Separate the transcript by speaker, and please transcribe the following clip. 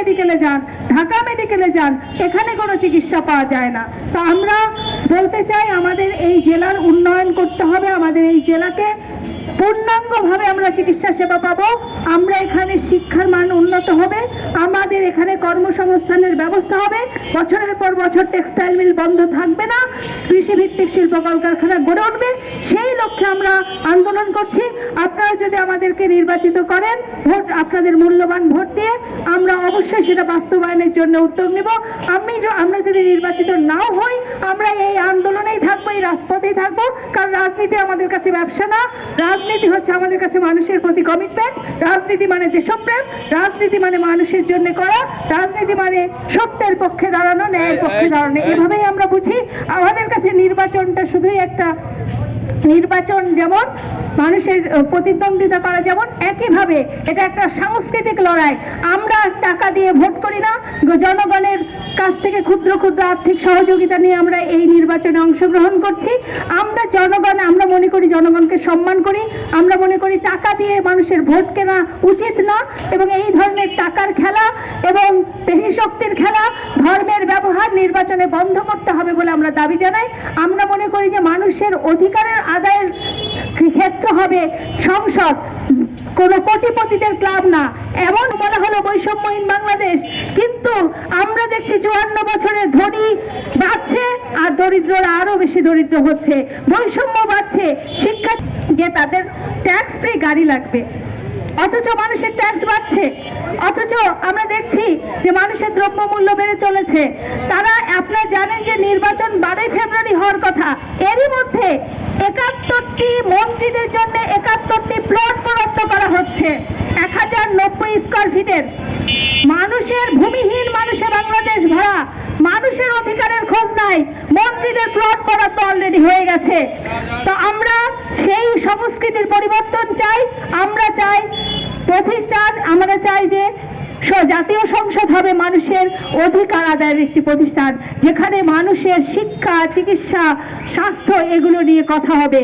Speaker 1: মেডিকেলে যান, ঢাকা মেডিকেলে যান, এখানে কোনো চিকিৎসা পাওয়া যায় না। তো আমরা বলতে চাই আমাদের এই জেলার উন্নয়ন করতে হবে, আমাদের এই জেলাকে পূর্ণাঙ্গভাবে আমরা চিকিৎসা সেবা পাবো, আমরা এখানে শিক্ষার মান উন্নত হবে, আমাদের এখানে কর্মসংস্থানের ব্যবস্থা হবে, বছরের পর বছর টেক্সটাইল মিল বন্ধ থাকবে না, কৃষিভিত্তিক শিল্প কলকারখানা গড়ে উঠবে, সেই লক্ষ্যে আমরা আন্দোলন করছি। আপনারা যদি আমাদেরকে নির্বাচিত করেন, ভোট আপনাদের মূল্যবান ভোট দিয়ে, আমরা অবশ্যই সেটা বাস্তবায়নের জন্য উদ্যোগ নেব। আমরা যদি নির্বাচিত নাও হই, আমরা এই আন্দোলনেই থাকবো, এই রাজপথেই থাকবো, কারণ রাজনীতি আমাদের কাছে ব্যবসা না, রাজনীতি হচ্ছে আমাদের কাছে মানুষের প্রতি কমিটমেন্ট, রাজনীতি মানে দেশপ্রেম, রাজনীতি মানে মানুষের জন্য করা, রাজনীতি মানে সত্যের পক্ষে দাঁড়ানো, ন্যায়ের পক্ষে দাঁড়ানো। এভাবেই আমরা বুঝি। আমাদের কাছে নির্বাচনটা শুধুই একটা নির্বাচন, যেমন মানুষের প্রতিদ্বন্দ্বিতা করা, যেমন একইভাবে এটা একটা সাংস্কৃতিক লড়াই। আমরা টাকা দিয়ে ভোট করি না, জনগণের কাছ থেকে ক্ষুদ্র ক্ষুদ্র আর্থিক সহযোগিতা নিয়ে আমরা এই নির্বাচনে অংশগ্রহণ করছি। আমরা মনে করি জনগণকে সম্মান করি, আমরা মনে করি টাকা দিয়ে মানুষের ভোট কেনা উচিত না, এবং এই ধরনের টাকার খেলা এবং পেশি শক্তির খেলা, ধর্মের ব্যবহার নির্বাচনে বন্ধ করতে হবে বলে আমরা দাবি জানাই। আমরা মনে করি যে মানুষের অধিকারের আদায়ের ক্ষেত্র হবে সংসদ, কোনো কোটিপতিদের ক্লাব না। এমন বলা হলো বৈষম্যহীন বাংলাদেশ, কিন্তু আমরা দেখছি 54 বছরে ধনী বাড়ছে আর দরিদ্ররা আরো বেশি দরিদ্র হচ্ছে, বৈষম্য বাড়ছে। শিক্ষা যে তাদের ট্যাক্স ফ্রি গাড়ি লাগবে, অথচ মানুষের ট্যাক্স বাড়ছে, অথচ আমরা দেখছি যে মানুষের দ্রব্যমূল্য বেড়ে চলেছে। আপনারা জানেন যে নির্বাচন 12 ফেব্রুয়ারি হওয়ার কথা, এরই মধ্যে 71টি মন্ত্রীদের জন্য 71টি প্লট বরাদ্দ করা হচ্ছে 1090 স্কয়ার ফিটের। মানুষের ভূমিহীন মানুষের বাংলাদেশ ভরা, মানুষের অধিকারের খোঁজ নাই, মন্ত্রীদের প্লট বরাদ্দ অলরেডি হয়ে গেছে। তো আমরা সেই সংস্কৃতির পরিবর্তন চাই, আমরা চাই প্রতিষ্ঠান, আমরা চাই যে জাতীয় সংসদ হবে মানুষের অধিকার আদায়ের একটি প্রতিষ্ঠান, যেখানে মানুষের শিক্ষা, চিকিৎসা, স্বাস্থ্য এগুলো নিয়ে কথা হবে।